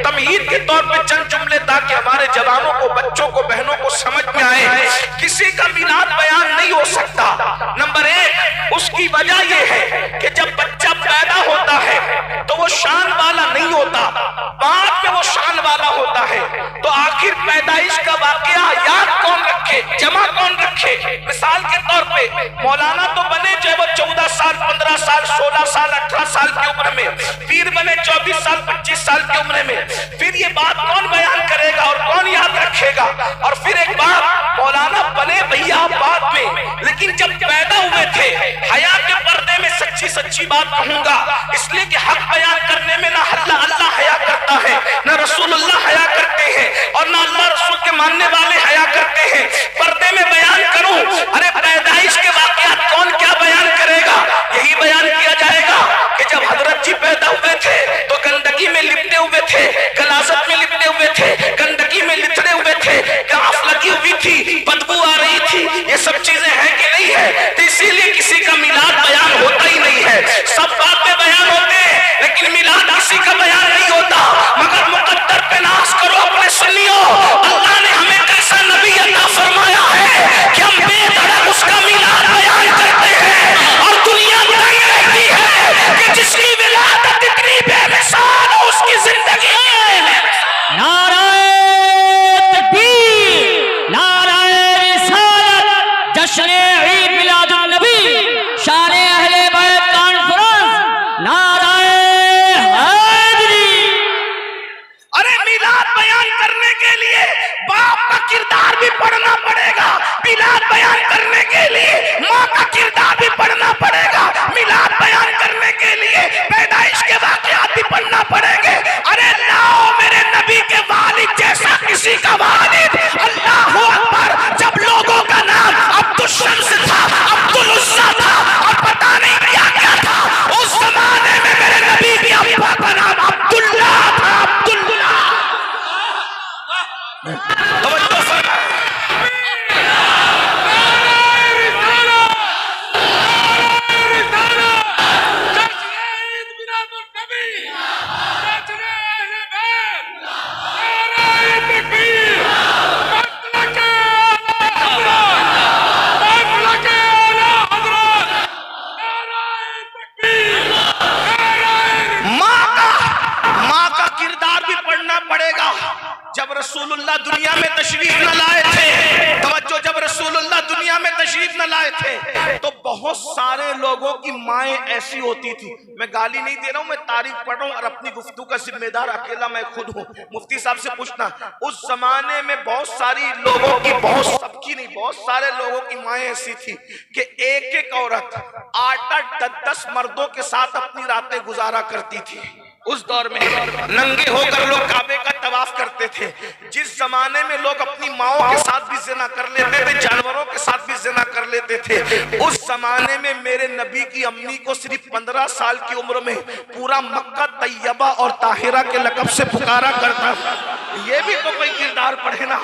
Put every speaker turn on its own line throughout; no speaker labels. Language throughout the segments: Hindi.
तमहीद के तौर पे चंद जुमले ताकि हमारे जवानों को, बच्चों को, बहनों को समझ में आए। किसी का मिलाद बयान नहीं हो सकता। नंबर एक, उसकी वजह यह है कि जब बच्चा पैदा होता है तो वो शान वाला नहीं होता, बाद में वो शान वाला होता है। तो आखिर पैदाइश का वाकया याद कौन रखे, जमा कौन रखे? मिसाल के तौर पे मौलाना तो बने चाहे वो 14 साल, 15 साल, 16 साल, 18 साल की उम्र में, पीर बने 24 साल, 25 साल की उम्र में। फिर ये बात कौन बयान करेगा और कौन याद रखेगा? और फिर एक बात, मौलाना बने भैया आप बाद में, लेकिन जब पैदा हुए थे, हया के पर्दे में सच्ची सच्ची बात कहूंगा, इसलिए कि हक बयान करने में ना अल्लाह हया करता है, ना रसूलुल्लाह हया करते हैं, और ना अल्लाह रसूल के मानने वाले हया करते हैं। पर्दे में बयान करूं, अरे पैदाइश के वाकयात कौन क्या बयान करेगा? यही बयान किया जाएगा कि जब हजरत जी पैदा हुए थे तो गंदगी में लिपटे हुए थे, गलाजत में लिपटे हुए थे, गंदगी में लिथड़े हुए थे, गाफ लगी हुई थी, बदबू आ रही थी। ये सब चीजें हैं कि नहीं है? तो इसीलिए किसी का मिलाद बयान होता ही नहीं है। सब बातें बयान होते हैं लेकिन मिलाद किसी का बयान नहीं होता। मगर मुकद्दर पे नाज करो अपने सुन्नियों, अल्लाह ने हमें कैसा नबी अता फरमाया है कि हम बेधड़क उसका मिलाद बयान करते हैं और दुनिया दंग रहती है कि जिसकी विलादत इतनी बेमिसाल हो उसकी जिंदगी
नाराए तकबीर, नाराए रिसालत, जश्न ईद मिलादुन नबी, शान अहले बैत कॉन्फ्रेंस, नाराए हैदरी।
अरे मिलाद बयान करने के लिए बाप का किरदार भी पढ़ना पड़ेगा, मिलाद बयान करने के लिए माँ का किरदार भी पढ़ना पड़ेगा, मिलाद बयान करने के लिए पैदाइश के वाकयात भी पढ़ना पड़ेंगे। अरे लाओ मेरे नबी के वालिद जैसा किसी का वालिद, अल्लाहू अकबर। जब लोगों का नाम अब्दुल शम्स था, अब्दुल उज़्ज़ा था और पता नहीं क्या क्या था, उस जमाने में मेरे नबी भी अब्बा का नाम अब्दुल्ला था, अब्दुल्ला। तवज्जो फरमा। माँ का किरदार भी पढ़ना पड़ेगा। जब रसूलुल्लाह दुनिया में तशरीफ न लाए थे, तवज्जो, जब रसूलुल्लाह दुनिया में तशरीफ न लाए थे तो बहुत सारे लोगों की माएं ऐसी होती थी। मैं गाली नहीं दे रहा हूं, मैं तारीफ पढ़ रहा हूं और अपनी गुफ्तगू का जिम्मेदार अकेला मैं खुद हूं। मुफ्ती साहब से पूछना, उस जमाने में बहुत सारी लोगों की, बहुत सबकी नहीं, बहुत सारे लोगों की माएं ऐसी थी कि एक एक औरत 8-8, 10-10 मर्दों के साथ अपनी रातें गुजारा करती थी। उस दौर में नंगे होकर लोग काबे का तवाफ करते थे। जिस जमाने में लोग अपनी माओं के साथ भी ज़िना कर लेते थे, जानवरों के साथ भी ज़िना कर लेते थे, उस जमाने में मेरे नबी की अम्मी को सिर्फ 15 साल की उम्र में पूरा मक्का तैयबा और ताहिरा के लक़ब से पुकारा करता। ये भी तो कोई किरदार पढ़े ना।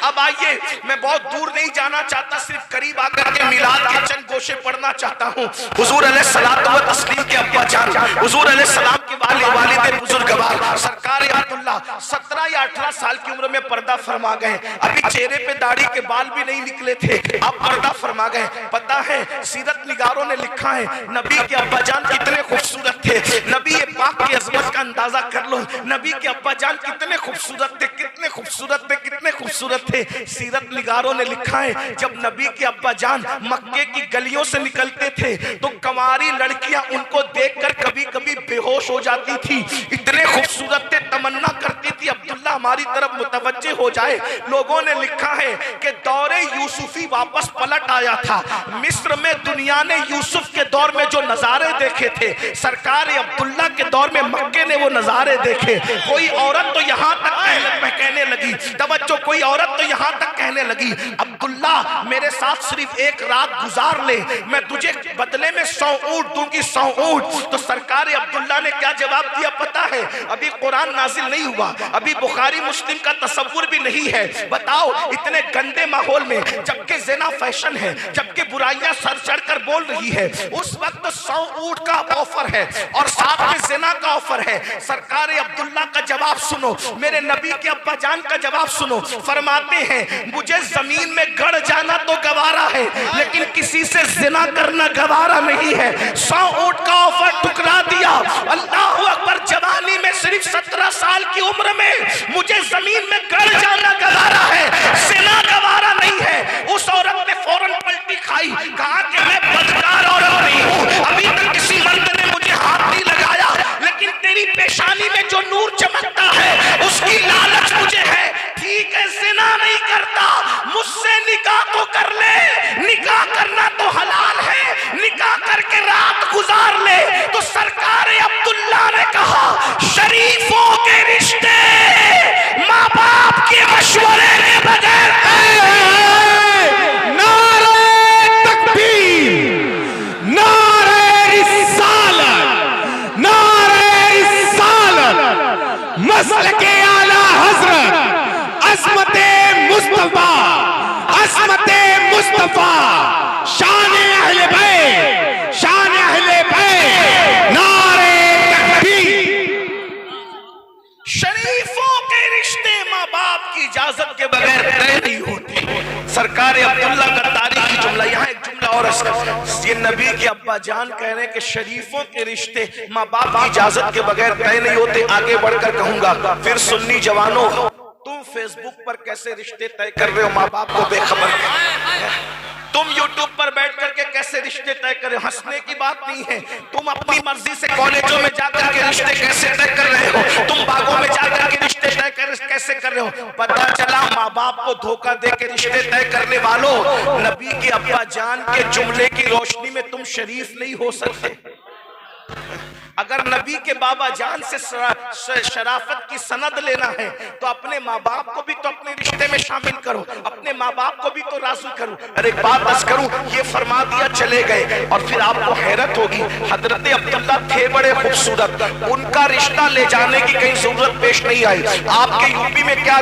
अब आइए, मैं बहुत दूर नहीं जाना चाहता, सिर्फ करीब आकर के मिलाद के चंद गोशे पढ़ना चाहता हूँ। हुजूर अलैहिस्सलातु व तस्लीम के अब्बा जान, हुजूर अलैहिस्सलाम के वालिद बुजुर्गवार सरकार अब्दुल्ला 17 या 18 साल की उम्र में पर्दा फरमा गए। अभी चेहरे पे दाढ़ी के बाल भी नहीं निकले थे, अब पर्दा फरमा गए। पता है, सीरत निगारों ने लिखा है नबी के अब्बा जान कितने खूबसूरत थे। नबी पाक की अजमत का अंदाजा कर लो, नबी के अब्बा जान कितने खूबसूरत थे, कितने खूबसूरत थे, कितने खूबसूरत थे। सीरत निगारों ने लिखा है जब नबी के अब्बा जान मक्के की गलियों से निकलते थे तो कमारी लड़कियां उनको देखकर कभी कभी बेहोश हो जाती थी, इतने खूबसूरत थे, तमन्ना करती थी अब्दुल्ला हमारी तरफ मुतवज्जे हो जाए। लोगों ने लिखा है कि दौरे यूसुफी वापस पलट आया था। मिस्र में दुनिया ने यूसुफ के दौर में जो नजारे देखे थे, सरकार अब्दुल्ला के दौर में मक्के ने वो नजारे देखे। कोई औरत तो यहाँ तक कहने लगी, तवज्जो, कोई औरत तो यहाँ तक कहने लगी, अब्दुल्ला मेरे साथ सिर्फ एक रात गुजार ले, मैं तुझे बदले में 100 ऊंट दूंगी, 100 ऊंट। तो सरकार अब्दुल्ला ने क्या जवाब दिया पता है? अभी कुरान नाजिल नहीं हुआ, अभी बुखारी बुखारी मुस्लिम का तसव्वुर भी नहीं है। बताओ इतने गंदे माहौल में, जबकि ज़िना फैशन है, जबकि बुराइयां सर चढ़ कर बोल रही है, उस वक्त 100 ऊंट का ऑफर है और साथ में ज़िना का ऑफर है। सरकार अब्दुल्ला का जवाब सुनो, मेरे नबी के अब्बा जान का जवाब सुनो। फरमाते हैं मुझे जमीन में गड़ जाना तो गवारा है, लेकिन किसी से ज़िना करना गवारा नहीं है। 100 ऊंट का ऑफर ठुकरा दिया। अल्लाह अकबर, जवानी में सिर्फ 17 साल की उम्र में मुझे जमीन में गड़ जाना गवारा है, ज़िना गवारा नहीं है। उस औरत ने फौरन पलटी खाई, कहा कि मैं बदकार औरत नहीं हूं, अभी तक किसी मर्द ने मुझे हाथ नहीं लगाया, लेकिन तेरी पेशानी में जो नूर चमकता है उसकी लालच मुझे है। ठीक है, ज़िना नहीं करता, मुझसे निकाह तो कर ले, निकाह करना तो हलाल है, निकाह करके रात गुजार ले। तो सरकार अब्दुल्ला ने कहा शरीफों के रिश्ते माँ बाप के मशवरे के बगैर।
नारे तकबीर, नारे रिसालत, नारे रिसालत, मसलके आला हजरत, अस्मते मुस्तफा, अस्मते मुस्तफा, शान अहले बैत, शान अहले बैत, नारे तकबीर।
शरीफों के रिश्ते माँ बाप की इजाजत के बगैर तय नहीं होते। सरकार अब्दुल्ला का तारीखी जुमला, यहाँ एक जुमला और ये नबी के अब्बा जान कह रहे हैं कि शरीफों के रिश्ते माँ बाप की इजाजत के बगैर तय नहीं होते। आगे बढ़कर कहूंगा, फिर सुन्नी जवानों, तुम फेसबुक पर कैसे रिश्ते तय कर रहे हो माँ बाप को बेखबर? तुम यूट्यूब पर बैठ करके कैसे रिश्ते तय कर रहे हो? हंसने की बात नहीं है। तुम अपनी मर्जी से कॉलेजों में जाकर के रिश्ते कैसे तय कर रहे हो? तुम बागों में जाकर के रिश्ते तय कैसे कर रहे हो? पता चला माँ बाप को धोखा दे के रिश्ते तय करने वालों, नबी के अब्बा जान के जुमले की रोशनी में तुम शरीफ नहीं हो सकते। अगर नबी के बाबा जान से शराफत की सनद लेना है तो अपने माँ बाप को भी तो अपने रिश्ते में शामिल करो, अपने माँ बाप को भी तो राज़ी करो। अरे बात बस करूं, ये फरमा दिया चले गए और फिर आपको हैरत होगी, हजरत अब्दुल्ला थे बड़े खूबसूरत, उनका रिश्ता ले जाने की कहीं जरूरत पेश नहीं आई। आपके यूपी में क्या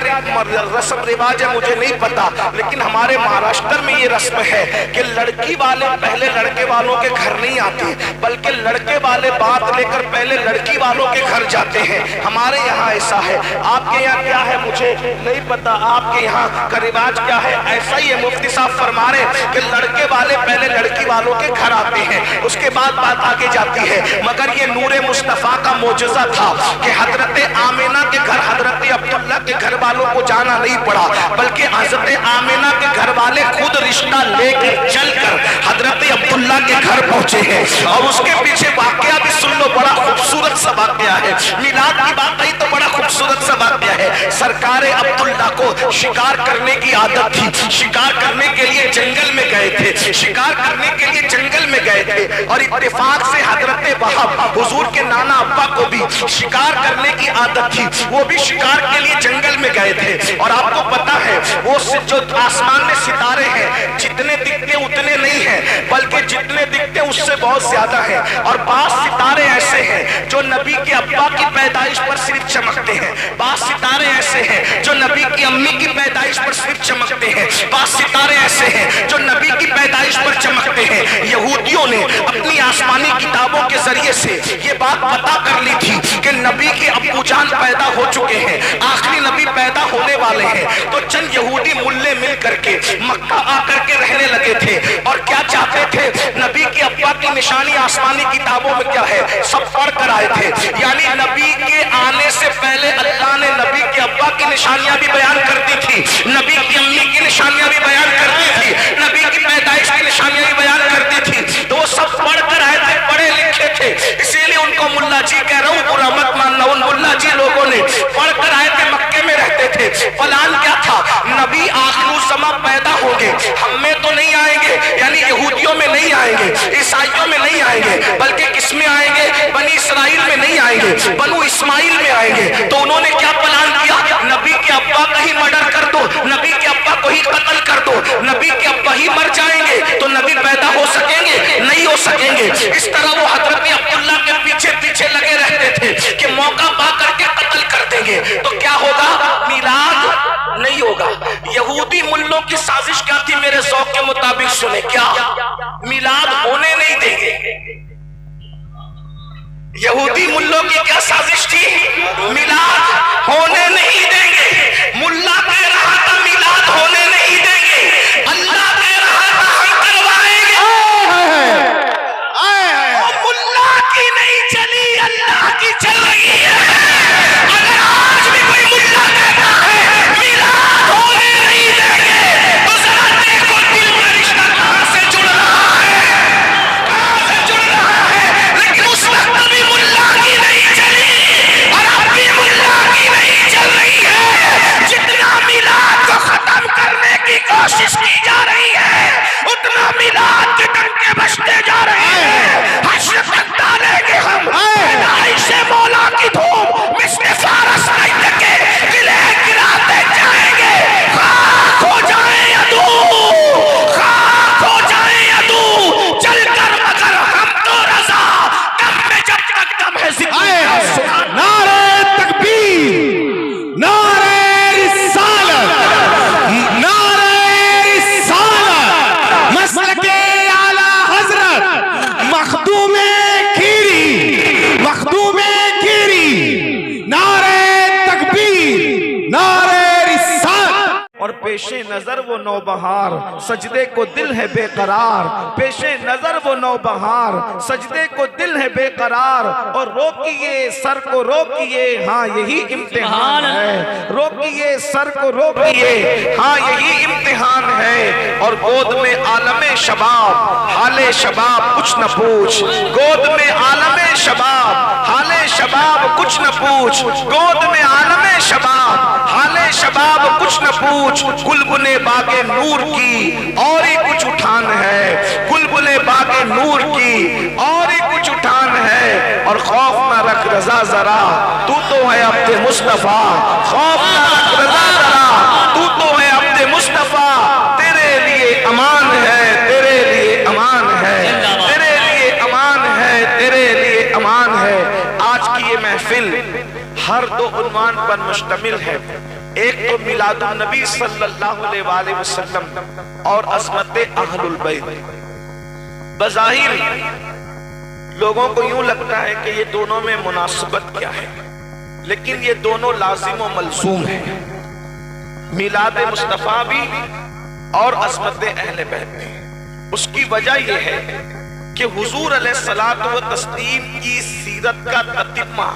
रस्म रिवाज है मुझे नहीं पता, लेकिन हमारे महाराष्ट्र में ये रस्म है कि लड़की वाले पहले लड़के वालों के घर नहीं आते, बल्कि लड़के वाले बात कर पहले लड़की वालों के घर जाते हैं। हमारे यहाँ ऐसा है, आपके यहाँ क्या है मुझे नहीं पता, आपके यहाँ का रिवाज क्या है? ऐसा ही है, मुफ्ती साहब फरमा रहे कि लड़के वाले पहले लड़की वालों के घर आते हैं, उसके बाद बात आगे जाती है। मगर ये नूरे मुस्तफा का मोजज़ा था कि हजरत आमिना के घर हजरत अब्दुल्ला के घर वालों को जाना नहीं पड़ा, बल्कि हजरत आमिना के घर वाले खुद रिश्ता लेकर चलकर हजरत अब्दुल्ला के घर पहुंचे हैं। और उसके पीछे वाकया भी सुन लो, बड़ा खूबसूरत सा वाकया है। मिलाद की बात आई तो बड़ा खूबसूरत सा वाकया है। सरकार अब्दुल्ला को शिकार करने की आदत थी, शिकार करने के लिए जंगल में गए थे, शिकार करने के लिए जंगल में गए थे और इत्तेफाक से हजरत वहाब हुजूर के नाना अब्बा को भी शिकार करने की आदत थी, वो भी शिकार के लिए जंगल में गए थे। और आपको पता है वो जो आसमान में सितारे हैं जितने दिखते उतने नहीं है, बल्कि जितने दिखते उससे बहुत ज्यादा है। और बास सितारे ऐसे हैं जो नबी के अब्बा की पैदाइश पर सिर्फ चमकते हैं, बास सितारे ऐसे हैं जो नबी की अम्मी की पैदाइश पर सिर्फ चमकते हैं, बास सितारे ऐसे हैं जो नबी की पैदाइश पर चमकते हैं। यहूदियों ने अपनी आसमानी किताबों के जरिए से ये बात पता कर ली थी कि नबी के अब्बू जान पैदा हो चुके हैं, आखिरी नबी पैदा होने वाले हैं। तो चंद यहूदी मुल्ले मिल करके मक्का आकर के रहने लगे थे और क्या चाहते थे, नबी के अब्बा की निशानी आसमानी किताबों में क्या है सब पढ़ कर आए थे। यानी नबी के आने से पहले अल्लाह ने नबी के अब्बा की निशानियां भी बयान कर दी थी, नबी की अम्मी की निशानियां भी बयान कर दी थी, नबी की पैदाइश की निशानियां भी बयान कर दी थी। तो वो सब पढ़ कर आए थे, पढ़े लिखे थे, इसीलिए उनको मुल्ला जी कह रहा हूँ, बुरा मत मानना। उन मुल्ला जी लोगों ने पढ़ कर आए थे, मक्के में रहते थे। फलान क्या था, नबी आखिर समा पैदा होंगे, हम में तो नहीं आएंगे, यानी यहूदियों में नहीं आएंगे, ईसाइयों में नहीं आएंगे, बल्कि किसमें आएंगे, बनी इस्राइल में नहीं आएंगे, बनु इस्माइल में आएंगे। तो उन्होंने क्या प्लान किया, नबी के अब्बा का ही मर्डर कर दो, नबी के अब्बा को ही कत्ल कर दो, नबी के अब्बा ही मर जाएंगे तो नबी पैदा हो सकेंगे, नहीं हो सकेंगे। इस तरह वो हजरत अब्दुल्ला के पीछे पीछे लगे रहते थे कि मौका पा करके कत्ल कर देंगे तो क्या होगा, यहूदियों की साजिश क्या थी मेरे ज़ौक़ के मुताबिक सुने, क्या मिलाद होने नहीं देंगे। यहूदी मुल्लों की क्या साजिश थी, मिलाद होने नहीं देंगे। मुल्ला कह रहा था मिलाद होने नहीं देंगे, अल्लाह कह रहा था हम करवाएंगे। मुल्ला की नहीं चली, अल्लाह की चल रही है। अगर आज भी कोई मुल्ला कहता है मिलाद होने नहीं देंगे, तो जरा देखो दिल का रिश्ता कहां से जुड़ रहा है, कहां से जुड़ रहा है। लेकिन उस वक्त भी मुल्ला की नहीं चली और अब भी मुल्ला की नहीं चल रही है। जितना मिलाद को खत्म करने की कोशिश की जा रही है, उतना मिलाद के डंके बजते जा रहे हैं। हश्र तक डालेंगे हम, पैदाइश मौला की धूम मिस्र फारस नहीं के किले गिराते जाएंगे। खाक हो जाए अदू, खाक हो जाए अदू, चलकर मगर हम तो रजा, दम में जब तक दम है जिंदगी।
नारे तकबीर, नारे रिसालत, नारे रिसालत, मसलके आला हजरत, मखदूमे खीरी, मखदूमे खीरी, नारे तकबीर, नारे रिसालत।
और पेशे नजर वो नौबहार, सजदे को दिल है बेकरार। पेशे नजर वो नौबहार, सजदे को दिल है बेकरार। और रोकिए सर को रोकिए, हाँ यही इम्तिहान है। रोकिए सर को रोकिए, हाँ यही इम्तिहान है। और गोद में आलमे शबाब, हाले शबाब कुछ न पूछ। गोद में आलमे शबाब, हाले शबाब कुछ न पूछ। गोद में आलमे शबाब, हाले शबाब कुछ न पूछ। गुलबुले बागे नूर की और ही कुछ उठान है, गुलबुले बागे नूर की और ही कुछ उठान है। और खौफ न रख रजा जरा, तू तो है अब्दे मुस्तफा। खौफ न रख रजा जरा, तू तो है अब्दे मुस्तफा। तेरे लिए अमान है, तेरे लिए अमान है, तेरे लिए अमान है, तेरे लिए अमान है। आज की ये महफिल हर दो उन्वान पर मुश्तमिल है। एक तो मिलादुन नबी सल्लल्लाहु अलैहि वसल्लम और अज़मत अहलुल बैत। बज़ाहिर लोगों को यूं लगता है कि ये दोनों में मुनासिबत क्या है, लेकिन ये दोनों लाजिम व मलज़ूम है। मिलाद मुस्तफ़ा भी और अज़मत अहले बैत भी। उसकी वजह यह है कि हुजूर अलैहिस्सलातु व तस्लीम की सीरत का ततिम्मा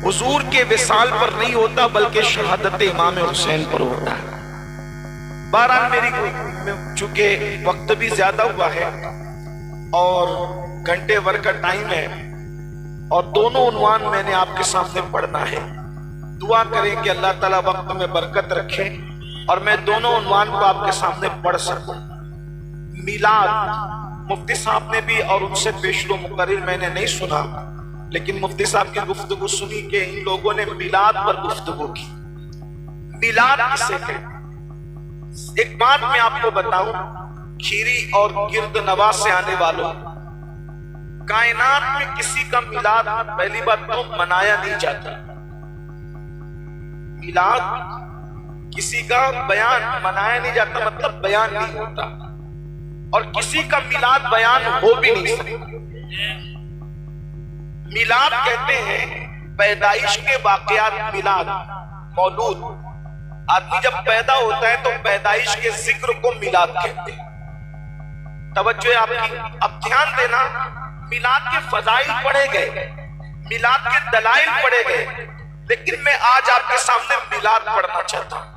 हुजूर के विसाल पर नहीं होता, बल्कि शहादत इमाम हुसैन पर होता है। बहरहाल मेरी चूंकि वक्त भी ज्यादा हुआ है और घंटे भर का टाइम है और दोनों उन्वान मैंने आपके सामने पढ़ना है। दुआ करें कि अल्लाह ताला वक्त में बरकत रखे और मैं दोनों उन्वान को आपके सामने पढ़ सकूं। मिलाद मुफ्ती साहब ने भी और उनसे पेशरो मुकर्रिर मैंने नहीं सुना, लेकिन मुफ्ती साहब की गुफ्तगू सुनी कि इन लोगों ने मिलाद पर गुफ्तगू की। मिलाद किसे कहते? एक बात मैं आपको बताऊं, खीरी और गिरद नवा से आने वालों, कायनात में किसी का मिलाद पहली बात तो मनाया नहीं जाता। मिलाद किसी का बयान मनाया नहीं जाता, मतलब बयान नहीं होता। और किसी का मिलाद बयान हो भी नहीं सकता। मिलाद कहते हैं पैदाइश के वाकयात। मिलाद मौलूद, आदमी जब पैदा होता है तो पैदाइश के जिक्र को मिलाद कहते हैं। तवज्जो है आपकी। अब ध्यान देना, मिलाद के फजाइल पढ़े गए, मिलाद के दलाइल पढ़े गए, लेकिन मैं आज आपके सामने मिलाद पढ़ना चाहता हूं।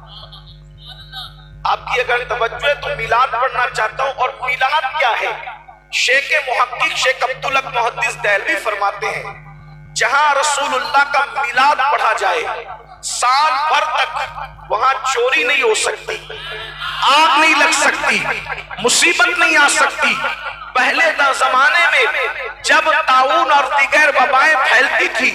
आपकी अगर तवज्जो है तो मिलाद पढ़ना चाहता हूं। और मिलाद क्या है? शेख मुहक्किक शेख अब्दुल हक मुहद्दिस देहलवी फरमाते हैं, जहां रसूलुल्लाह का मिलाद पढ़ा जाए साल भर तक वहां चोरी नहीं हो सकती, आग नहीं लग सकती, मुसीबत नहीं आ सकती। पहले जमाने में जब ताउन और दीगर वबाएं फैलती थी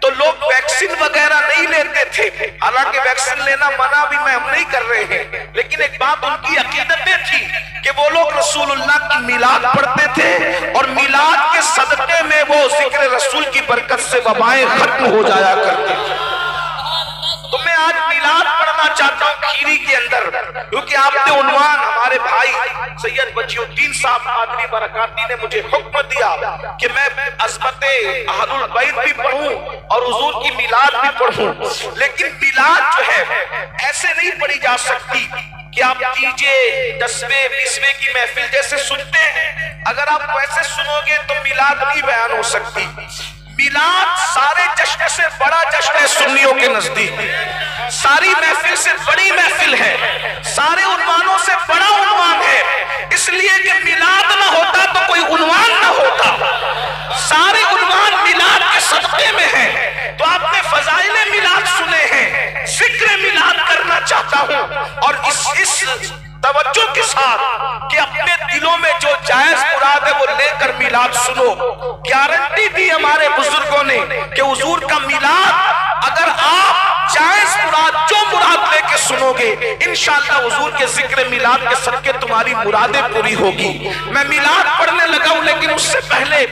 तो लोग वैक्सीन वगैरह नहीं लेते थे। हालांकि वैक्सीन लेना मना भी हम नहीं कर रहे हैं, लेकिन एक बात उनकी अकीदत में थी कि वो लोग रसूलुल्लाह की मिलाद पढ़ते थे और मिलाद के सदक़े में वो जिक्र रसूल की बरकत से वबाएं खत्म हो जाया करती थी। तो मैं आज मिलाद पढ़ना चाहता हूँ खीरी के अंदर, क्योंकि आपने उन्वान हमारे भाई सैयद बजीउद्दीन साहब कादरी बरकाती ने मुझे हुक्म दिया कि मैं अज़मत अहलुल बैत भी पढ़ूं और हुजूर की मिलाद भी पढ़ूं। लेकिन मिलाद जो है ऐसे नहीं पढ़ी जा सकती कि आप कीजिए 10वें 20वें की महफिल जैसे सुनते हैं, अगर आप वैसे सुनोगे तो मिलाद नहीं बयान हो सकती। मिलाद सारे जश्न से बड़ा जश्न है सुन्नियों के नजदीक, सारी महफिल से बड़ी महफिल है, सारे उन्वानों से बड़ा उन्वान है, इसलिए कि मिलाद ना होता तो कोई उन्वान ना होता, सारे उन्वान मिलाद के सदक़े में है। तो आपने फज़ाइल मिलाद सुने हैं, जिक्र मिलाद करना चाहता हूं और इस तवज्जो के साथ कि अपने दिलों में जो जायज मुराद है वो लेकर मिलाद सुनो। गारंटी दी हमारे बुजुर्गों ने कि हुजूर का मिलाद अगर आप जायज मुराद जो मुराद लेके सुनोगे इंशाअल्लाह हुजूर के जिक्र मिलाद के सदके तुम्हारी मुरादें पूरी होगी। मैं मिलाद पढ़ने लगा हूं, लेकिन उससे पहले